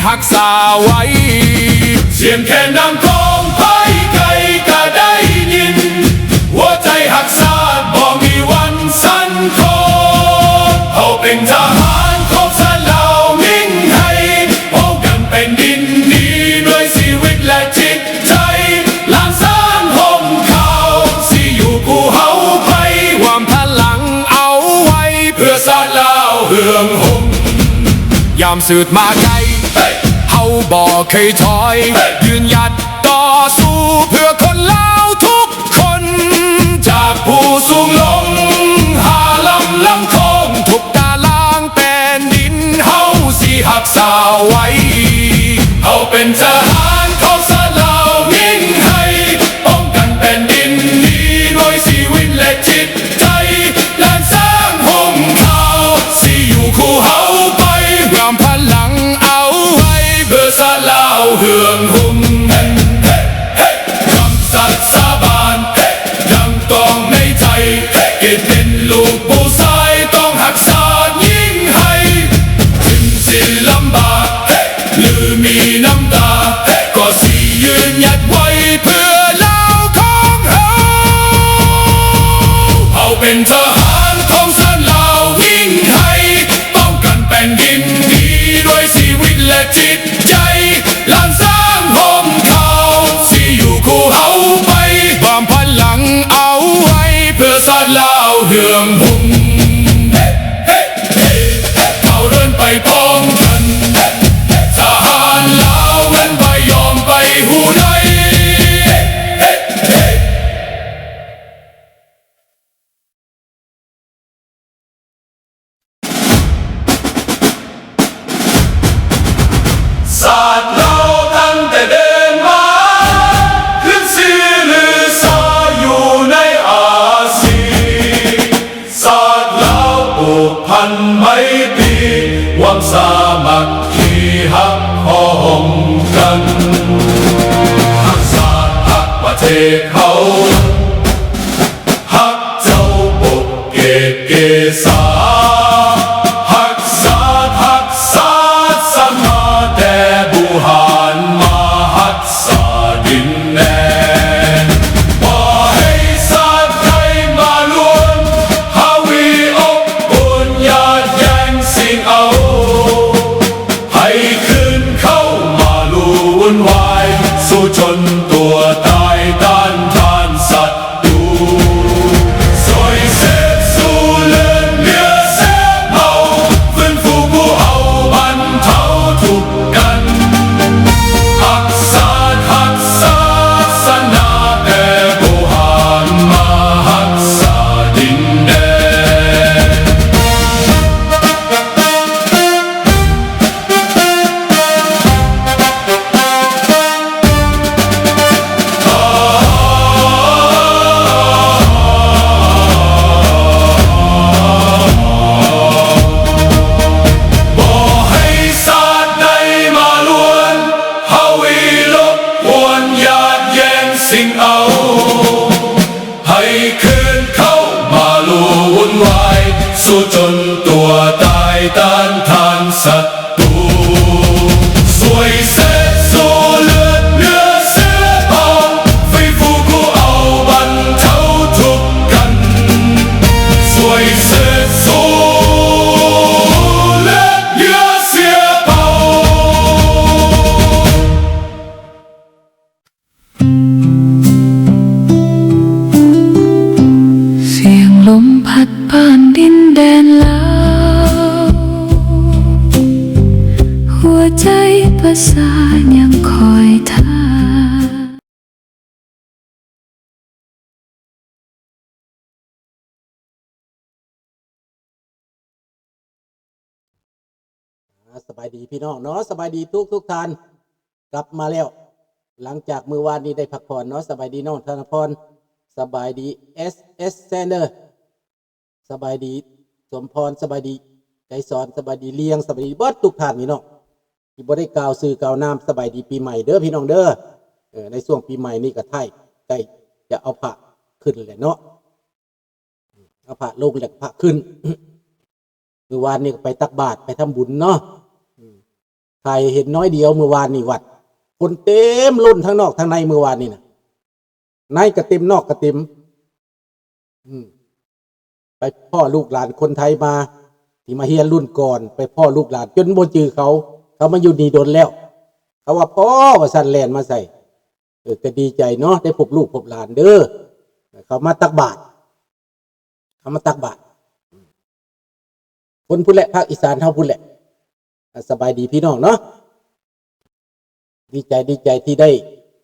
หักษาไว้เสียงแค่นำของไพ่ไก่ก็ได้ยินหัวใจหักษาบ่มีวันสั่นคลอนเขาเป็นทหารของสลาวมิ่งให้ป้องกันแผ่นดินนี้ด้วยชีวิตและจิตใจล้านสร้างห่มเขาสิอยู่คู่เฮาไปวามพลังเอาไว้เพื่อสลาวเฮืองหงยามสืบมาไกลเฮาบ่เคยถอยยืนหยัดต่อสู้เพื่อคนลาวทุกคนจากผู้สูงลงหาลำคงทุกตารางแผ่นดินเฮาสิหักษาไว้เฮาเป็นทหารของสลาวมิ่งให้ป้องกันแผ่นดินนี้ด้วยชีวิตและจิตใจและสร้างห่มเขาสิอยู่คู่เฮาไปรวมพลังเอาไว้เพื่อสลาวเฮืองหงคำสัตย์สาบานยังต้องในใจเกิดเป็นลูกผู้ชายต้องหักษายิ่งให้ถึงสิ้นลำบากหรือมีน้ำตาก็สิยืนหยัดไว้เพื่อลาวของเฮาเอาเป็นทหารของสลาววิ่งให้ป้องกันแผ่นดินนี้ด้วยชีวิตและจิตใจล้านสร้างห่มเขาสิอยู่คู่เฮาไปความพลังเอาไว้เพื่อสลาวเฮืองหงเขาเดินไปพร้อมกันทหารลาวเว้นไปยอมไปหูใดศาสตร์เราตั้งแต่เดินมาขึ้นชื่อลือชาอยู่ในอาเซียนศาสตร์เราผูกพันไมตรีหวังสามัคคีหักห้องกันหักศาสตร์หักประเทศเขาหักเจ้าปกเกตเกษาหักศาสตร์หักศาสตร์สมาแต่บุหารมาหักษาดินแดนบ่ให้ศาสตร์ใครมาล้วนหาวีอบอุ่นอย่าแย่งสิ่งเอาให้คืนเข้ามาลู่วุ่นวายสู้จนตัวตายต้านทานศัตรูสวยเสพสู้เลือดเนื้อเสียเผาฟื้นฟูผู้เอาบรรเทาทุกข์กันหักศาสตร์หักศาสนาแต่โบราณมาหักษาดินแดนบ่ให้ศาสตร์ใดมาล้วนเฮาวีลบกวนญาติแย่งสิ่งเอาให้คืนเข้ามาลู่วุ่นวายสู้จนตัวตายต้านทานศัตรูสวยเสพสู้เลือดเนื้อเสือเผาฟื้นฟูคู่เอาบรรเทาทุกข์กันสวยเสพสู้เลือดเนื้อเสือเผา เสียงลมพัดผ่านดินแดนลาวหัวใจประสานยังคอยท่า สบายดีพี่น้องเนาะสบายดีทุกท่านกลับมาแล้วหลังจากมื้อวานนี้ได้พักผ่อนเนาะสบายดีน้องธนพรสบายดีSS Center สบายดีสมพรสบายดีใจสอนสบายดีเลี้ยงสบายดีเบิดทุกท่านพี่น้องที่บ่ได้กล่าวสื่อกล่าวนามสบายดีปีใหม่เด้อพี่น้องเด้อในช่วงปีใหม่นี่ก็ใกล้จะเอาพระขึ้นแหละเนาะเอาพระลงแล้วก็พระขึ้น มื้อวานนี้ก็ไปตักบาตรไปทำบุญเนาะ ถ่ายเห็นน้อยเดียวเมื่อวานนี่วัดคนเต็มล้นทั้งนอกทั้งในเมื่อวานนี่นะในก็เต็มนอกก็เต็มไปพ่อลูกหลานคนไทยมาที่มาเฮียนรุ่นก่อนไปพ่อลูกหลานจนโบจือเขามาอยู่นี่โดนแล้วเขาว่าพ่อว่าสันแลนมาใส่ก็ดีใจเนาะได้พบลูกพบหลานเด้อเขามาตักบาตรคนพุ่นแหละภาคอีสานเท่าพุ่นแหละสบายดีพี่น้องเนาะดีใจที่ได้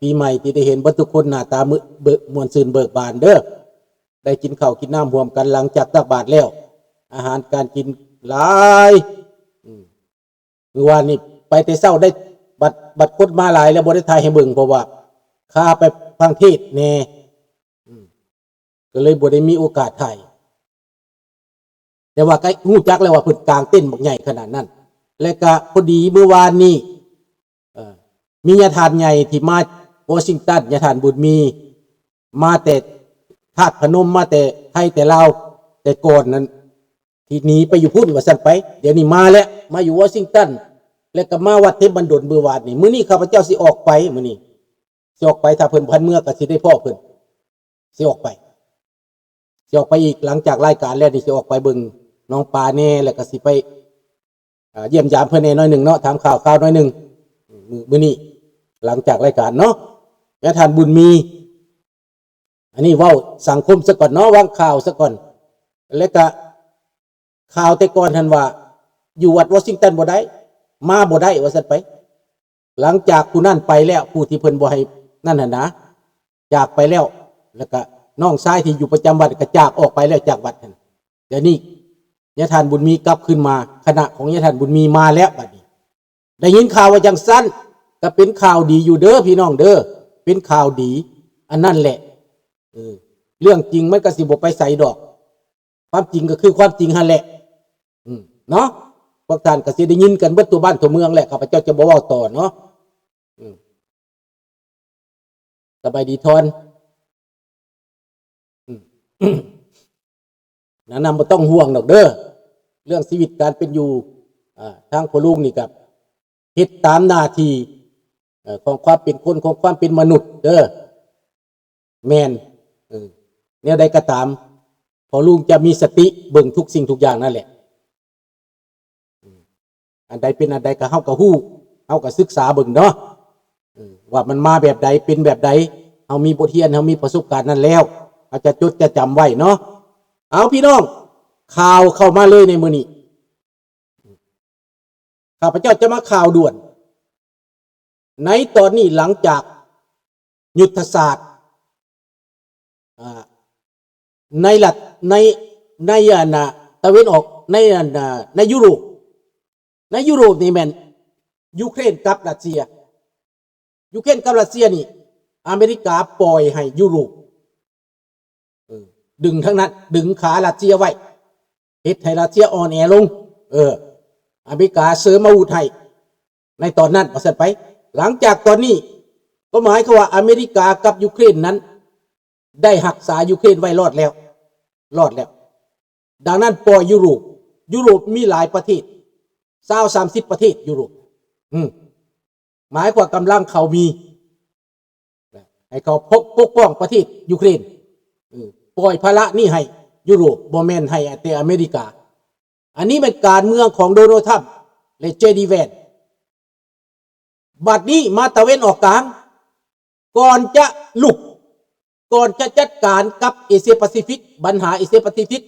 ปีใหม่ที่ได้เห็นบัทุกคนหน้าตาเมวนซื่นเบิกบานเด้อได้กินข้าวกินน้ำร่วมกันหลังจากตักบาตรแล้วอาหารการกินหลายเมื่อวานนี้ไปแต่เช้าได้บัตรกดมาหลายแล้วบ่ได้ทายให้เบิ่งเพราะว่าข้าไปฟังเทศแน่ก็เลยบ่ได้มีโอกาสถ่ายแต่ว่าก็ฮู้จักแล้วว่าเพิ่นกลางเต้นบักใหญ่ขนาดนั้นและก็พอดีเมื่อวานนี้มีญาติทานใหญ่ที่มาวอชิงตันญาติทานบุญมีมาแต่ธาตุพนมมาแต่ไทยแต่ลาวแต่ก่อนนั้นที่หนีไปอยู่พุ่นว่าซั่นไปเดี๋ยวนี้มาแล้วมาอยู่วอชิงตันแล้วก็มาวัดเทพบันดลเมื่อวานนี้มื้อนี้ข้าพเจ้าสิออกไปมื้อนี้สิออกไปถ้าเพิ่นพันเมื่อก็สิได้พ่อเพิ่นสิออกไปอีกหลังจากรายการแล้วนี่สิออกไปเบิ่งน้องปลาแน่แล้วก็สิไปเยี่ยมยามเพิ่นแน่น้อยหนึ่งเนาะถามข่าวน้อยหนึ่งมื้อนี้หลังจากรายการเนาะญาติทานบุญมีอันนี้เว้าสังคมซะก่อนเนาะวางข่าวซะก่อนแล้วก็ข่าวแต่ก่อนท่านว่าอยู่วัดวอชิงตันบ่ได้มาบ่ได้ว่าซั่นไปหลังจากผู้นั้นไปแล้วผู้ที่เพิ่นบ่ให้นั่นน่ะนะจากไปแล้วแล้วก็น้องชายที่อยู่ประจำวัดก็จากออกไปแล้วจากวัดนั่นเดี๋ยวนี้ญาติทานบุญมีกลับขึ้นมาคณะของญาติทานบุญมีมาแล้วบัดนี้ได้ยินข่าวว่าจังซั่นก็เป็นข่าวดีอยู่เด้อพี่น้องเด้อเป็นข่าวดีอันนั้นแหละเรื่องจริงมันก็สิบ่ไปใส่ดอกความจริงก็คือความจริงหั่นแหละเนาะพวกท่านก็สิได้ยินกันเบิดตัวบ้านตัวเมืองแหละข้าพเจ้าจะบ่เว้าต่อเนาะสบายดีทอนนะนำบ่ต้องห่วงดอกเด้อเรื่องชีวิตการเป็นอยู่ทางพ่อลุงนี่กับเฮ็ดตามหน้าที่ของความเป็นคนของความเป็นมนุษย์เด้อแม่นแนวใดก็ตามพ่อลุงจะมีสติเบิ่งทุกสิ่งทุกอย่างนั่นแหละอันใดเป็นอันใดก็เฮาก็ฮู้เฮาก็ศึกษาเบิ่งเนาะว่ามันมาแบบใดเป็นแบบใดเฮามีบทเรียนเฮามีประสบการณ์นั้นแล้วอาจจะจดจะจำไว้เนาะเอาพี่น้องข่าวเข้ามาเลยในมื้อนี้ข้าพเจ้าจะมาข่าวด่วนในตอนนี้หลังจากยุทธศาสตร์ในหลักในตะวันออกในยุโรปนี่แม่นยูเครนกับรัสเซียนี่อเมริกาปล่อยให้ยุโรปดึงทั้งนั้นดึงขารัสเซียไว้เฮ็ดให้รัสเซียอ่อนแอลงอเมริกาเสริมอาวุธให้ในตอนนั้นว่าซั่นไปหลังจากตอนนี้ก็หมายความว่าอเมริกากับยูเครนนั้นได้รักษายูเครนไว้รอดแล้วดังนั้นปล่อยยุโรปมีหลายประเทศ20-30ประเทศยุโรปหมายความกำลังเขามีให้เขาปกป้องประเทศยูเครนปล่อยภาระนี่ให้ยุโรปบ่แม่นให้แต่อเมริกาอันนี้เป็นการเมืองของโดนัลด์ทรัมป์และเจดีแวนบัดนี้มาตะเวนออกกลางก่อนจะจัดการกับเอเชียแปซิฟิกปัญหาเอเชียแปซิฟิก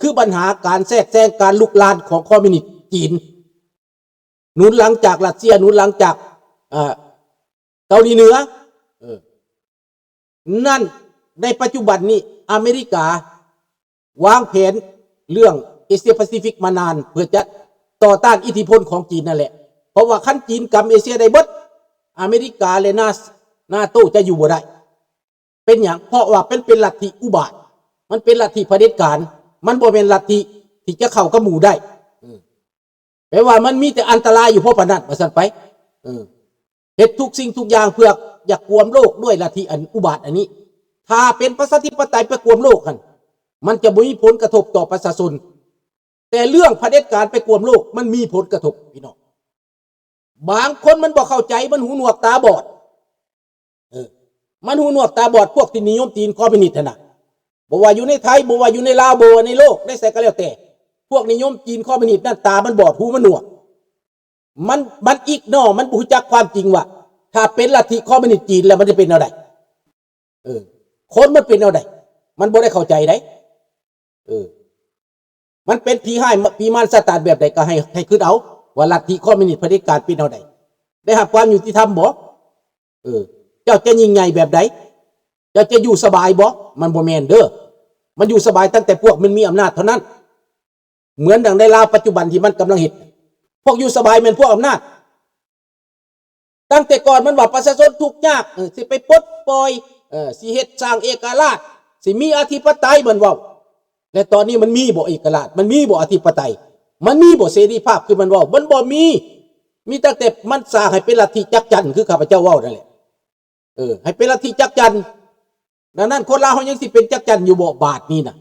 คือปัญหาการแทรกแซงการลุกลามของคอมมิวนิสต์จีนหนุนหลังจากรัสเซียหนุนหลังจากเกาหลีเหนือนั่นในปัจจุบันนี้อเมริกาวางแผนเรื่องเอเชียแปซิฟิกมานานเพื่อจะต่อต้านอิทธิพลของจีนนั่นแหละเพราะว่าขั้นจีนกำเอเชียได้เบิดอเมริกาและนาโต้จะอยู่บ่ได้เป็นอย่างเพราะว่าเป็นลัทธิอุบาทมันเป็นลัทธิเผด็จการมันบ่เป็นลัทธิที่จะเข้ากับหมู่ได้แปลว่ามันมีแต่อันตรายอยู่เพราะปานนั้นว่าซั่นไปเฮ็ดทุกสิ่งทุกอย่างเพื่ออยากกวมโลกด้วยลัทธิอันอุบาทอันนี้ถ้าเป็นประชาธิปไตยไปกวมโลกกันมันจะบ่มีผลกระทบต่อประชาชนแต่เรื่องเผด็จการไปกวมโลกมันมีผลกระทบพี่น้อง บางคนมันบอกเข้าใจมันหูหนวกตาบอดมันหูหนวกตาบอดพวกที่นิยมจีนคอมมิวนิสต์นะบอกว่าอยู่ในไทยบอกว่าอยู่ในลาวบอกว่าในโลกได้ใส่ก็แล้วแต่พวกนิยมจีนคอมมิวนิสต์นั่นตามันบอดหูมันหนวกมันอีกนอมันรู้จักความจริงว่าถ้าเป็นลัทธิคอมมิวนิสต์จีนแล้วมันจะเป็นอะไรคนมันเป็นอะไรมันบ่ได้เข้าใจได้มันเป็นผีให้ผีมารซาตานแบบใดก็ให้คิดเอาว่าลัทธิคอมมิวนิสต์เผด็จการเป็นอะไรได้รับความยุติธรรมบ่เจ้าจะยิ่งใหญ่แบบใดเจ้าจะอยู่สบายบ่มันบ่แม่นเด้อมันอยู่สบายตั้งแต่พวกมันมีอำนาจเท่านั้นเหมือนดังในลาวปัจจุบันที่มันกำลังเห็นพวกอยู่สบายเป็นพวกอำนาจตั้งแต่ก่อนมันว่าประชาชนทุกข์ยากสิไปปลดปล่อยสิเฮ็ดสร้างเอกราชสิมีอธิปไตยเหมือนว่าและตอนนี้มันมีบ่เอกราชมันมีบ่อธิปไตยมันมีบ่เสรีภาพคือมันว่ามันบ่มีตั้งแต่มันสร้างให้เป็นลัทธิจักจั่นคือข้าพเจ้าเว้านั่นแหละให้เป็นลัทธิจักจั่นดังนั้นคนลาวเฮายังสิเป็นจักจั่นอยู่บ่บาทนี้น่ะ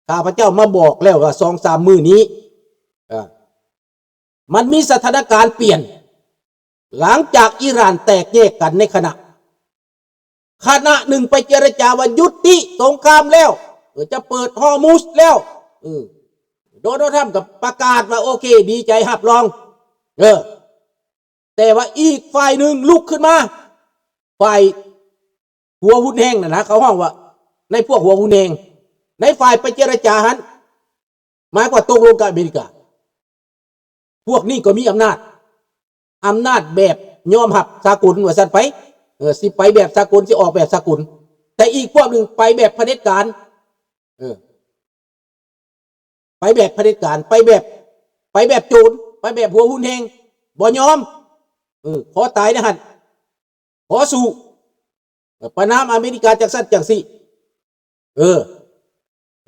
ข้าพเจ้ามาบอกแล้วว่า 2-3 มื้อนี้มันมีสถานการณ์เปลี่ยนหลังจากอิหร่านแตกแยกกันในขณะหนึ่งไปเจรจาว่ายุติสงครามแล้วจะเปิดฮอร์มุซแล้วโดนัลด์ทรัมป์กับประกาศว่าโอเคดีใจรับรองแต่ว่าอีกฝ่ายหนึ่งลุกขึ้นมาฝ่ายหัวหุ้นแห้งนะเขาห้องว่าในพวกหัวหุ้นแห้งในฝ่ายไปเจรจาหันหมายความตกลงกับอเมริกาพวกนี้ก็มีอำนาจแบบยอมรับสากลว่าสั่นไปสิไปแบบสากลสิออกแบบสากลแต่อีกพวกหนึ่งไปแบบเผด็จการไปแบบเผด็จการไปแบบโจรไปแบบหัวหุ้นแห้งบ่ยอมขอตายนะฮั่นขอสู้ประนามอเมริกาจากสั้นจากสี่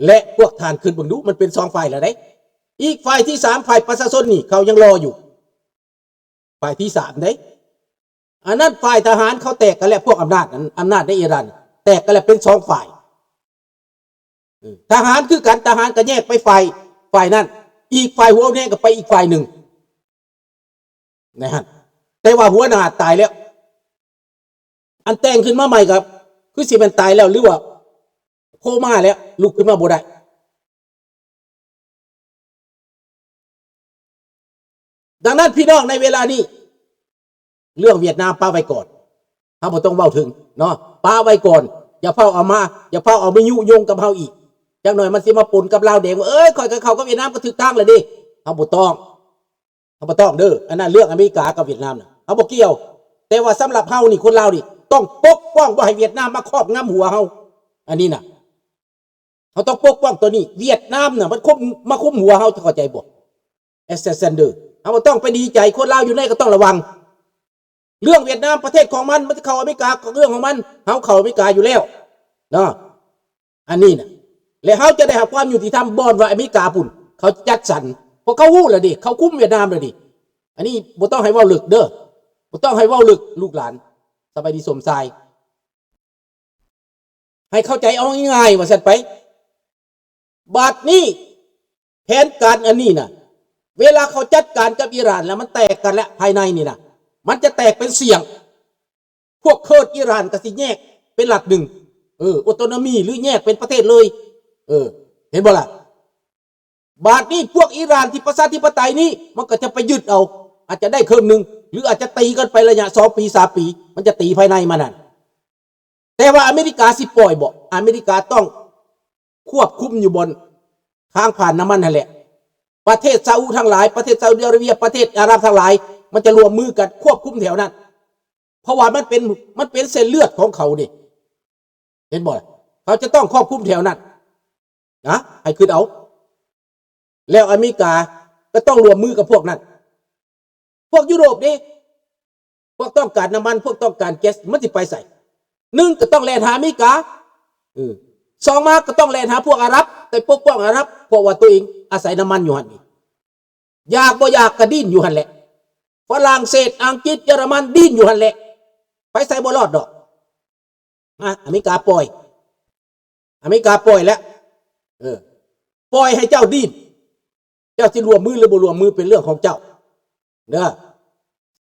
และพวกทานขึ้นบังดูมันเป็น2ฝ่ายแล้วได้อีกฝ่ายที่3ฝ่ายประชาชนนี่เขายังรออยู่ฝ่ายที่3ได้อันนั้นฝ่ายทหารเขาแตกกันแล้วพวกอำนาจในอิหร่านแตกกันแล้วเป็น2ฝ่ายทหารคือกันทหารก็แยกไปฝ่ายนั้นอีกฝ่ายหัวแน่ก็ไปอีกฝ่ายหนึ่งนะฮะแต่ว่าหัวหน้าตายแล้วอันแต่งขึ้นมาใหม่ครับคือสิเป็นตายแล้วหรือว่าโคม่าแล้วลุกขึ้นมาบ่ได้ดังนั้นพี่น้องในเวลานี้เรื่องเวียดนามป้าไว้ก่อนเฮาบ่ต้องเว้าถึงเนาะป้าไว้ก่อนอย่าเฝ้าเอามายุยงกับเฮาอีกจักหน่อยมันสิมาปนกับลาวแดงว่าข่อยกับเขากับเวียดนามก็ถูกทางแล้วดิเฮาบ่ต้องเด้ออันนั้นเรื่องอเมริกากับเวียดนามน่ะเฮาบ่เกี่ยวแต่ว่าสำหรับเฮานี่คนลาวนี่ต้องปกป้องบ่ให้เวียดนามมาครอบงำหัวเฮาอันนี้น่ะเฮาต้องปกป้องตัวนี้เวียดนามน่ะมันมาคุมหัวเฮาเข้าใจบ่เอสเซนเดอร์เฮาบ่ต้องไปดีใจคนลาวอยู่ในก็ต้องระวังเรื่องเวียดนามประเทศของมันจะเข้าอเมริกาก็เรื่องของมันเฮาเข้าอเมริกาอยู่แล้วเนาะอันนี้น่ะและเฮาจะได้รับความยุติธรรมบ่อนว่าอเมริกาพุ่นเขาจัดสรรเพราะเขาฮู้แล้วดิเขาคุมเวียดนามแล้วดิอันนี้บ่ต้องให้เว้าลึกเด้อบ่ต้องให้เว้าลึกลูกหลานสบายดีสมชายให้เข้าใจเอาง่ายๆว่าซั่นไปบัดนี้แผนการอันนี้น่ะเวลาเขาจัดการกับอิหร่านแล้วมันแตกกันแล้วภายในนี่น่ะมันจะแตกเป็นเสียงพวกเคิร์ดอิหร่านก็สิแยกเป็นหลักหนึ่งออโตโนมีหรือแยกเป็นประเทศเลยเห็นบ่ล่ะบาดนี้พวกอิหร่านที่ประชาธิปไตยนี้มันก็จะไปยึดเอาอาจจะได้ครึ่งนึงหรืออาจจะตีกันไประยะ2 ปี 3 ปีมันจะตีภายในมันนั่นแต่ว่าอเมริกาสิปล่อยบ่อเมริกาต้องควบคุมอยู่บนทางผ่านน้ำมันนั่นแหละประเทศซาอุทั้งหลายประเทศซาอุดิอาระเบียประเทศอาหรับทั้งหลายมันจะรวมมือกันควบคุมแถวนั้นเพราะว่ามันเป็นเส้นเลือดของเขาดิเห็นบ่เขาจะต้องควบคุมแถวนั้นนะให้ขึ้นเอาแล้วอเมริกาก็ต้องรวมมือกับพวกนั้นพวกยุโรปนี่พวกต้องการน้ำมันพวกต้องการแก๊สมันสิไปใส่1ก็ต้องแล่นหาอเมริกา2มาก็ต้องแล่นหาพวกอาหรับแต่ปกป้องอาหรับเพราะว่าตัวเองอาศัยน้ำมันอยู่หั่นนี่อยากบ่อยากก็ดิ้นอยู่หั่นแหละฝรั่งเศสอังกฤษเยอรมันดิ้นอยู่หั่นแหละไปใส่บ่รอดดอกอเมริกาปล่อยแล้วปล่อยให้เจ้าดิ้นเจ้าสิรวมมือหรือบ่รวมมือเป็นเรื่องของเจ้าเด้อ